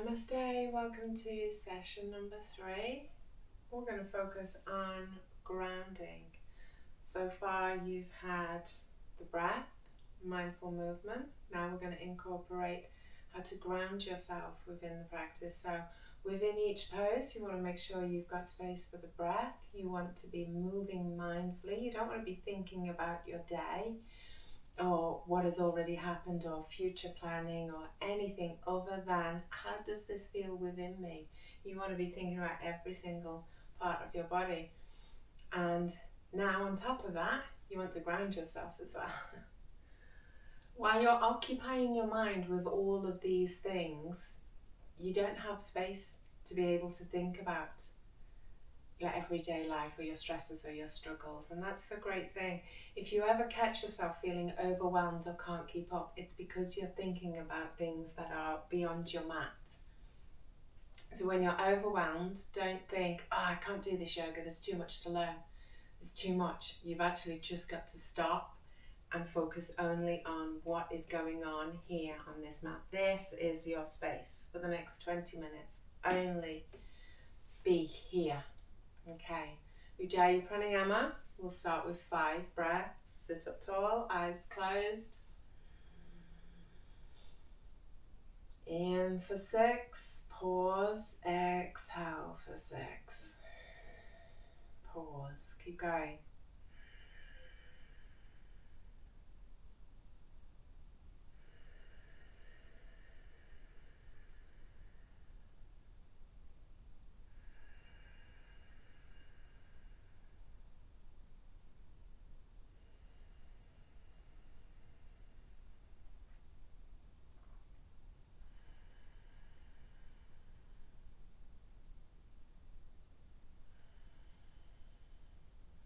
Namaste, welcome to session number 3. We're going to focus on grounding. So far you've had the breath, mindful movement. Now we're going to incorporate how to ground yourself within the practice. So within each pose you want to make sure you've got space for the breath. You want to be moving mindfully. You don't want to be thinking about your day or what has already happened or future planning or anything other than how does this feel within me. You want to be thinking about every single part of your body. And now on top of that, you want to ground yourself as well. While you're occupying your mind with all of these things, you don't have space to be able to think about your everyday life or your stresses or your struggles. And that's the great thing. If you ever catch yourself feeling overwhelmed or can't keep up, it's because you're thinking about things that are beyond your mat. So when you're overwhelmed, don't think, I can't do this yoga, there's too much to learn. It's too much. You've actually just got to stop and focus only on what is going on here on this mat. This is your space for the next 20 minutes. Only be here. Okay, Ujjayi Pranayama, we'll start with 5 breaths. Sit up tall, eyes closed. In for 6, pause, exhale for 6. Pause, keep going.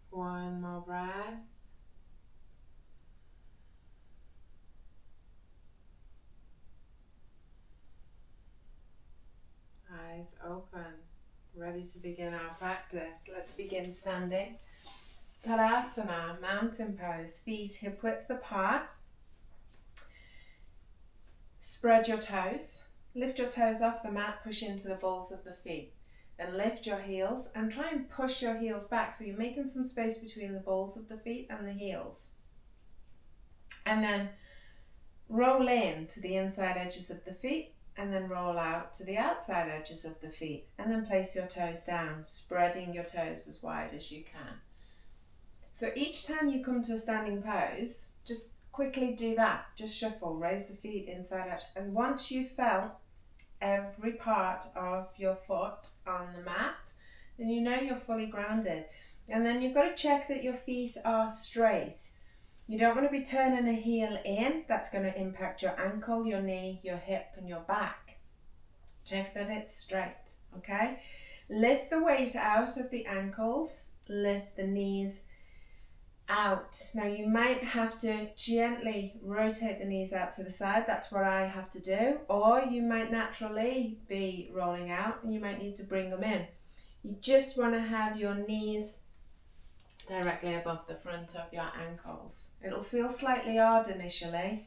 One more breath. Eyes open. Ready to begin our practice. Let's begin standing. Tadasana, mountain pose, feet hip width apart. Spread your toes. Lift your toes off the mat, push into the balls of the feet. Then lift your heels and try and push your heels back. So you're making some space between the balls of the feet and the heels. And then roll in to the inside edges of the feet and then roll out to the outside edges of the feet. And then place your toes down, spreading your toes as wide as you can. So each time you come to a standing pose, just quickly do that. Just shuffle, raise the feet inside out. And once you've felt every part of your foot on the mat, then you know you're fully grounded. And then you've got to check that your feet are straight. You don't want to be turning a heel in. That's going to impact your ankle, your knee, your hip and your back. Check that it's straight, okay? Lift the weight out of the ankles, lift the knees out. Now you might have to gently rotate the knees out to the side. That's what I have to do. Or you might naturally be rolling out and you might need to bring them in. You just want to have your knees directly above the front of your ankles. It'll feel slightly odd initially,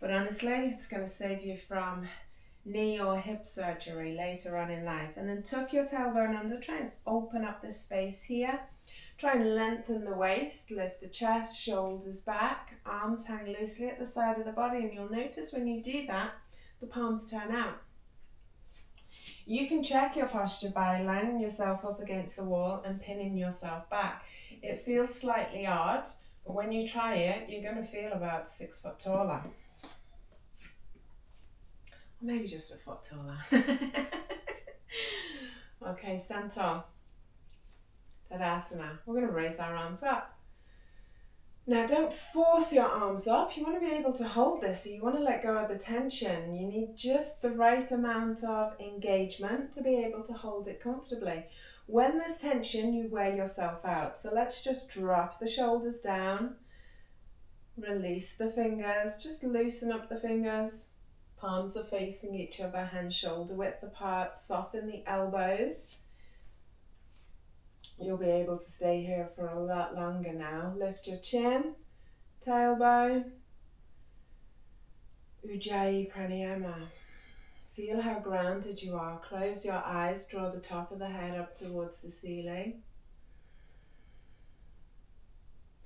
but honestly it's going to save you from knee or hip surgery later on in life. And then tuck your tailbone under, try and open up the space here. Try and lengthen the waist, lift the chest, shoulders back, arms hang loosely at the side of the body, and you'll notice when you do that, the palms turn out. You can check your posture by lining yourself up against the wall and pinning yourself back. It feels slightly odd, but when you try it, you're going to feel about 6 foot taller. Or maybe just a foot taller. Okay, stand tall. Tadasana. We're going to raise our arms up. Now don't force your arms up. You want to be able to hold this, so you want to let go of the tension. You need just the right amount of engagement to be able to hold it comfortably. When there's tension, you wear yourself out. So let's just drop the shoulders down. Release the fingers. Just loosen up the fingers. Palms are facing each other, hands shoulder width apart. Soften the elbows. You'll be able to stay here for a lot longer now. Lift your chin, tailbone. Ujjayi Pranayama. Feel how grounded you are. Close your eyes, draw the top of the head up towards the ceiling.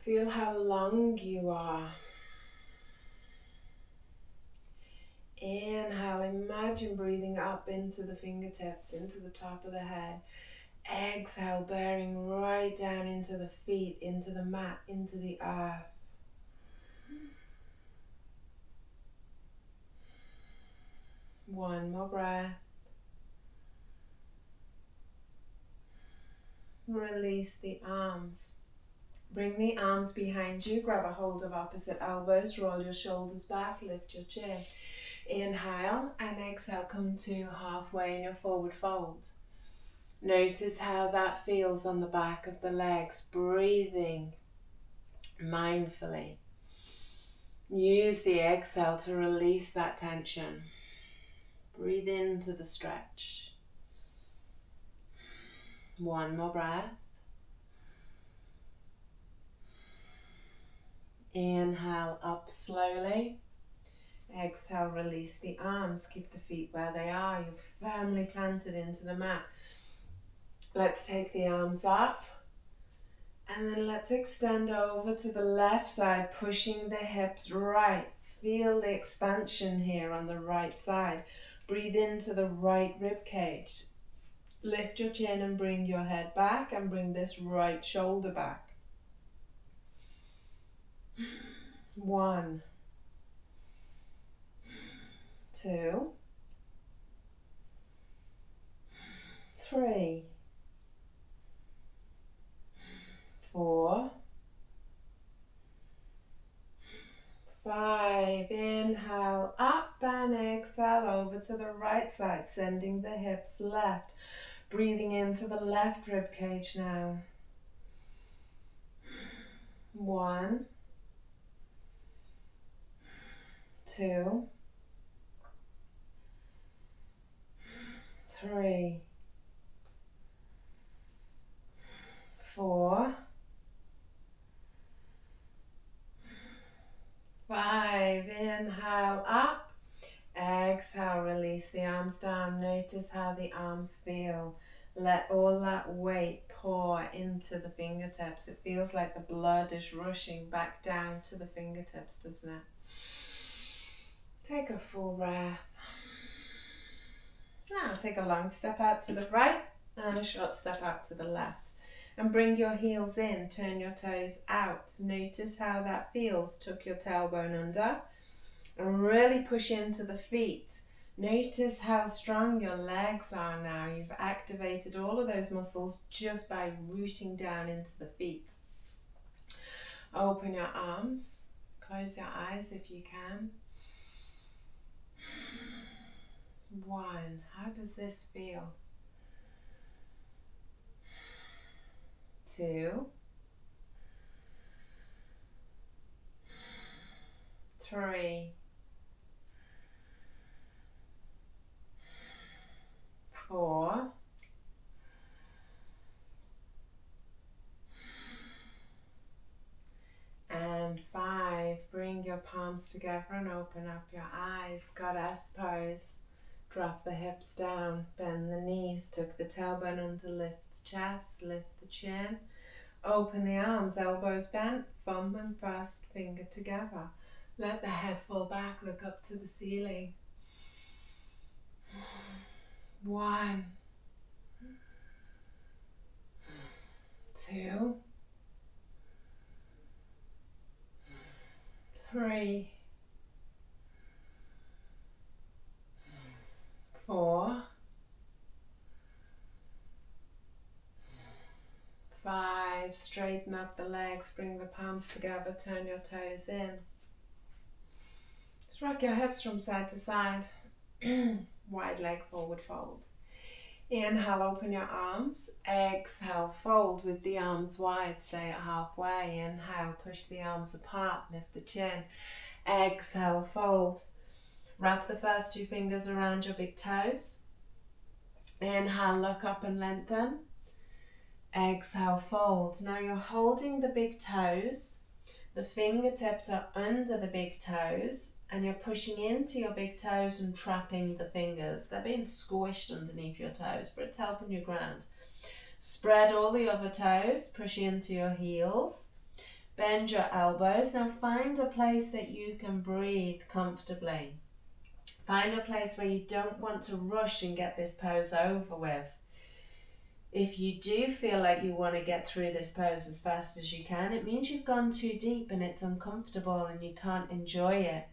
Feel how long you are. Inhale, imagine breathing up into the fingertips, into the top of the head. Exhale, bearing right down into the feet, into the mat, into the earth. One more breath. Release the arms. Bring the arms behind you, grab a hold of opposite elbows, roll your shoulders back, lift your chin. Inhale and exhale, come to halfway in your forward fold. Notice how that feels on the back of the legs, breathing mindfully. Use the exhale to release that tension. Breathe into the stretch. One more breath. Inhale up slowly. Exhale, release the arms. Keep the feet where they are. You're firmly planted into the mat. Let's take the arms up. And then let's extend over to the left side, pushing the hips right. Feel the expansion here on the right side. Breathe into the right rib cage. Lift your chin and bring your head back and bring this right shoulder back. 1, 2, 3, 4, 5. Inhale up and exhale over to the right side, sending the hips left. Breathing into the left rib cage now. 1, 2, 3, 4, 5. Inhale up. Exhale, release the arms down. Notice how the arms feel. Let all that weight pour into the fingertips. It feels like the blood is rushing back down to the fingertips, doesn't it? Take a full breath. Now take a long step out to the right and a short step out to the left. And bring your heels in, turn your toes out. Notice how that feels. Tuck your tailbone under and really push into the feet. Notice how strong your legs are now. You've activated all of those muscles just by rooting down into the feet. Open your arms. Close your eyes if you can. 1. How does this feel? 2, 3, 4, 5. Bring your palms together and open up your eyes. Goddess pose. Drop the hips down, bend the knees, tuck the tailbone under, lift the chest, lift the chin. Open the arms, elbows bent, thumb and first finger together. Let the head fall back, look up to the ceiling. 1, 2, 3, 4, 5. Straighten up the legs, bring the palms together, turn your toes in. Just rock your hips from side to side. Wide leg forward fold. Inhale, open your arms. Exhale, fold with the arms wide, stay at halfway. Inhale, push the arms apart, lift the chin. Exhale, fold. Wrap the first 2 fingers around your big toes. Inhale, look up and lengthen. Exhale, fold. Now you're holding the big toes. The fingertips are under the big toes and you're pushing into your big toes and trapping the fingers. They're being squished underneath your toes, but it's helping you ground. Spread all the other toes, push into your heels. Bend your elbows. Now find a place that you can breathe comfortably. Find a place where you don't want to rush and get this pose over with. If you do feel like you want to get through this pose as fast as you can, it means you've gone too deep and it's uncomfortable and you can't enjoy it.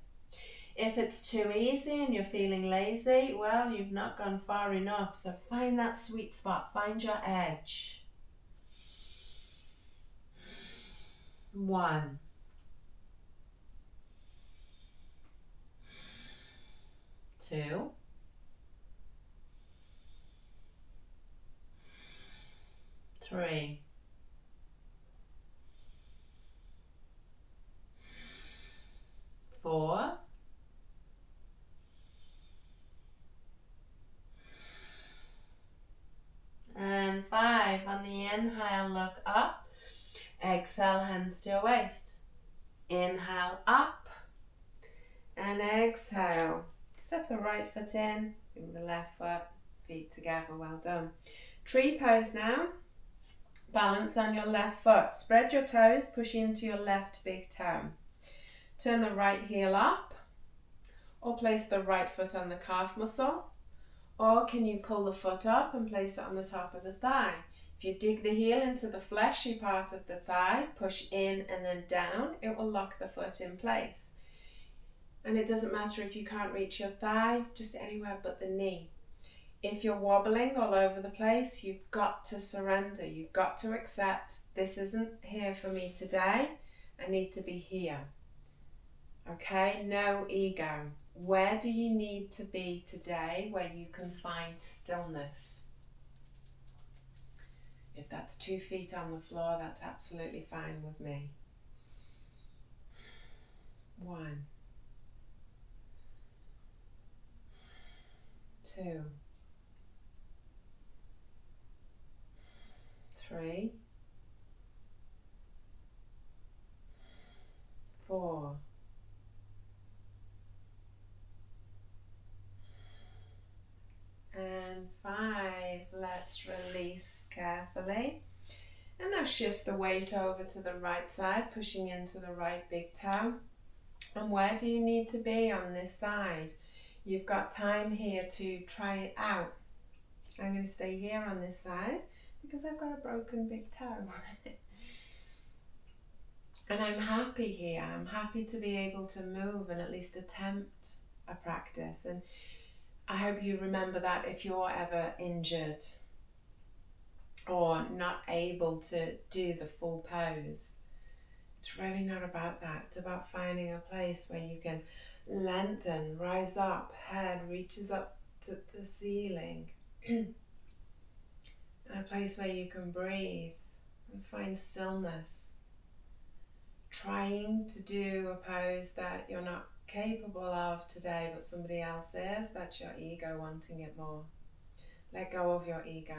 If it's too easy and you're feeling lazy, well, you've not gone far enough. So find that sweet spot, find your edge. 1, 2, 3, 4, and 5. On the inhale, look up. Exhale, hands to your waist. Inhale up and exhale. Step the right foot in, bring the left foot, feet together, well done. Tree pose now. Balance on your left foot. Spread your toes, push into your left big toe. Turn the right heel up or place the right foot on the calf muscle. Or can you pull the foot up and place it on the top of the thigh? If you dig the heel into the fleshy part of the thigh, push in and then down, it will lock the foot in place. And it doesn't matter if you can't reach your thigh, just anywhere but the knee. If you're wobbling all over the place, you've got to surrender. You've got to accept, this isn't here for me today. I need to be here. Okay, no ego. Where do you need to be today where you can find stillness? If that's 2 feet on the floor, that's absolutely fine with me. 1, 2, 3, 4, 5. Let's release carefully. And now shift the weight over to the right side, pushing into the right big toe. And where do you need to be on this side? You've got time here to try it out. I'm going to stay here on this side because I've got a broken big toe. And I'm happy here. I'm happy to be able to move and at least attempt a practice. And I hope you remember that if you're ever injured or not able to do the full pose, it's really not about that. It's about finding a place where you can lengthen, rise up, head reaches up to the ceiling. And a place where you can breathe and find stillness. Trying to do a pose that you're not capable of today but somebody else is, that's your ego wanting it more. Let go of your ego.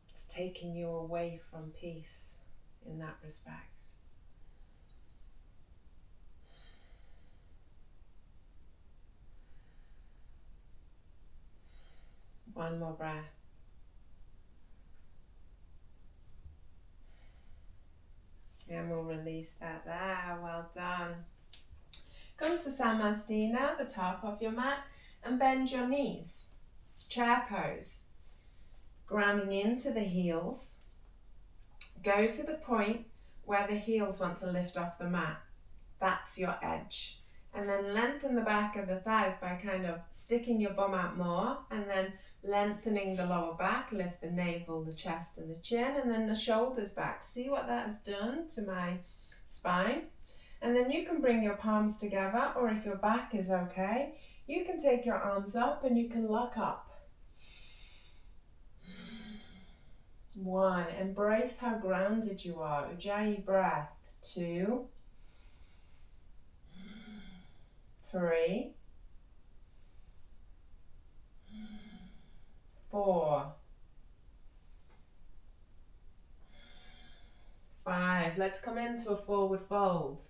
It's taking you away from peace in that respect. One more breath. And we'll release that there. Well done. Come to Samasthina, the top of your mat, and bend your knees. Chair pose. Grounding into the heels. Go to the point where the heels want to lift off the mat. That's your edge. And then lengthen the back of the thighs by kind of sticking your bum out more and then lengthening the lower back, lift the navel, the chest and the chin, and then the shoulders back. See what that has done to my spine? And then you can bring your palms together, or if your back is okay, you can take your arms up and you can lock up. 1, embrace how grounded you are. Ujjayi breath. 2, 3, 4, 5. 5. Let's come into a forward fold.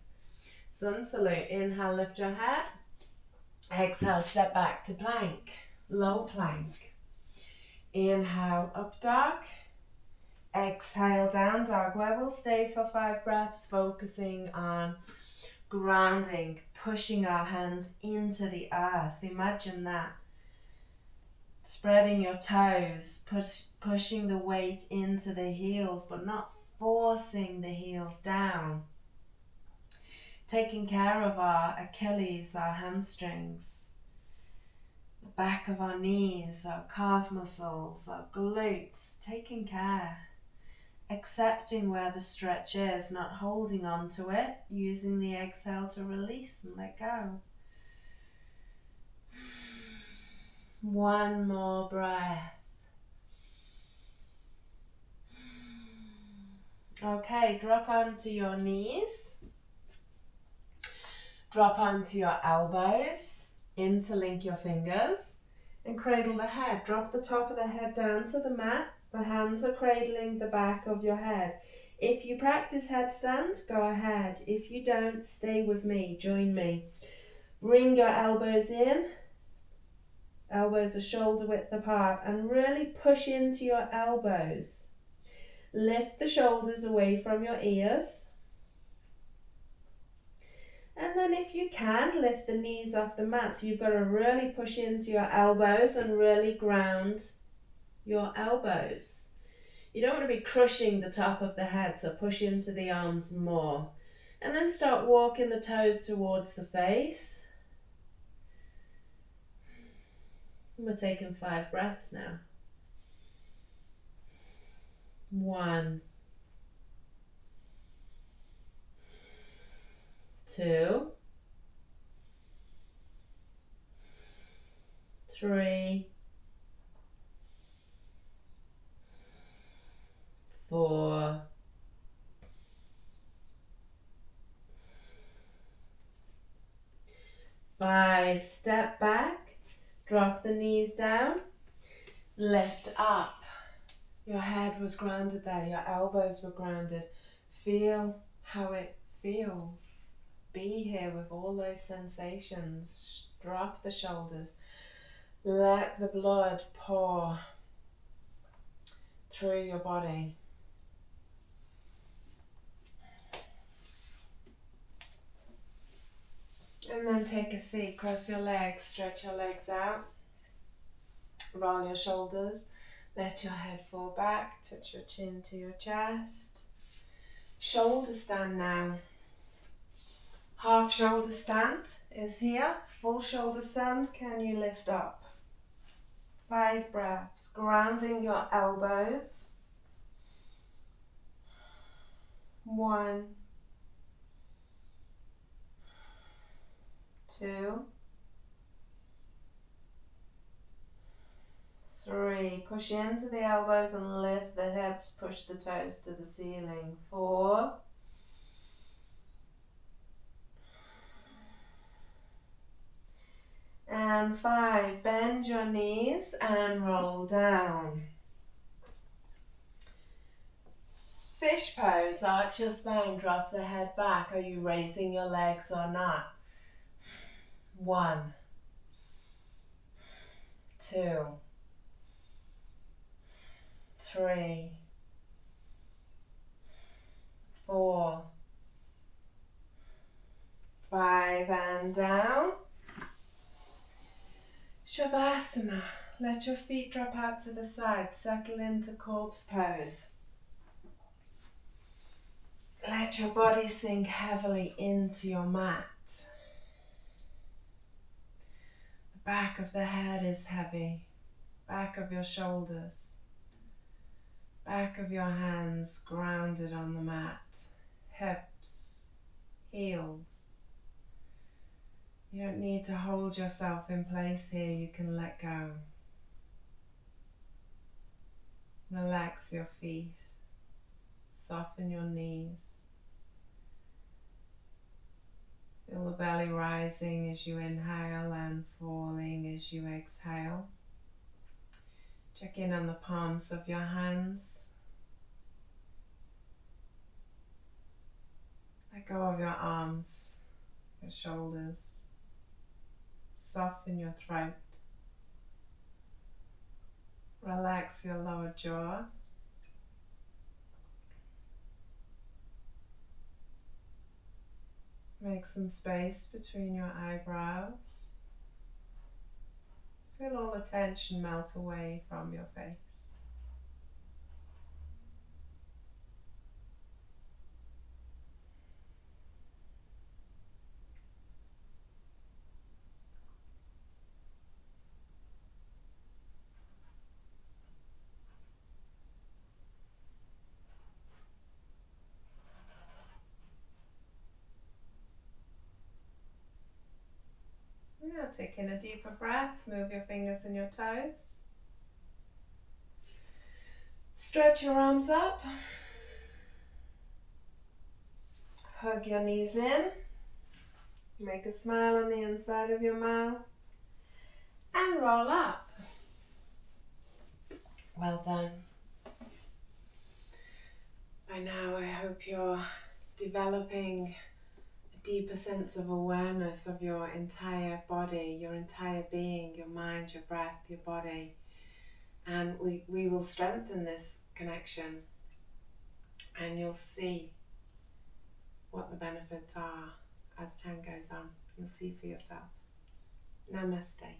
Sun salute. Inhale, lift your head. Exhale, step back to plank. Low plank. Inhale, up dog. Exhale, down dog, where we'll stay for 5 breaths, focusing on grounding, pushing our hands into the earth. Imagine that. Spreading your toes, pushing the weight into the heels, but not forcing the heels down. Taking care of our Achilles, our hamstrings, the back of our knees, our calf muscles, our glutes, taking care. Accepting where the stretch is, not holding on to it, using the exhale to release and let go. One more breath. Okay, drop onto your knees. Drop onto your elbows. Interlink your fingers and cradle the head. Drop the top of the head down to the mat. The hands are cradling the back of your head. If you practice headstand, go ahead. If you don't, stay with me, join me. Bring your elbows in. Elbows are shoulder width apart, and really push into your elbows. Lift the shoulders away from your ears. And then if you can, lift the knees off the mat. So you've got to really push into your elbows and really ground your elbows. You don't want to be crushing the top of the head, so push into the arms more. And then start walking the toes towards the face. We're taking 5 breaths now. 1, 2, 3, 4, 5. Step back, drop the knees down, lift up. Your head was grounded there, your elbows were grounded. Feel how it feels. Be here with all those sensations. Drop the shoulders. Let the blood pour through your body. And then take a seat, cross your legs, stretch your legs out, roll your shoulders, let your head fall back, touch your chin to your chest. Shoulder stand now. Half shoulder stand is here, full shoulder stand, can you lift up? 5 breaths, grounding your elbows. 1, 2, 3. Push into the elbows and lift the hips, push the toes to the ceiling. 4, and 5. Bend your knees and roll down. Fish pose, arch your spine, drop the head back. Are you raising your legs or not? 1, 2, 3, 4, 5, and down. Shavasana. Let your feet drop out to the side. Settle into corpse pose. Let your body sink heavily into your mat. The back of the head is heavy. Back of your shoulders. Back of your hands grounded on the mat. Hips. Heels. You don't need to hold yourself in place here. You can let go. Relax your feet. Soften your knees. Feel the belly rising as you inhale and falling as you exhale. Check in on the palms of your hands. Let go of your arms, your shoulders. Soften your throat. Relax your lower jaw. Make some space between your eyebrows. Feel all the tension melt away from your face. Now take in a deeper breath, move your fingers and your toes. Stretch your arms up. Hug your knees in. Make a smile on the inside of your mouth. And roll up. Well done. By now I hope you're developing a deeper sense of awareness of your entire body, your entire being, your mind, your breath, your body. And we will strengthen this connection, and you'll see what the benefits are as time goes on. You'll see for yourself. Namaste.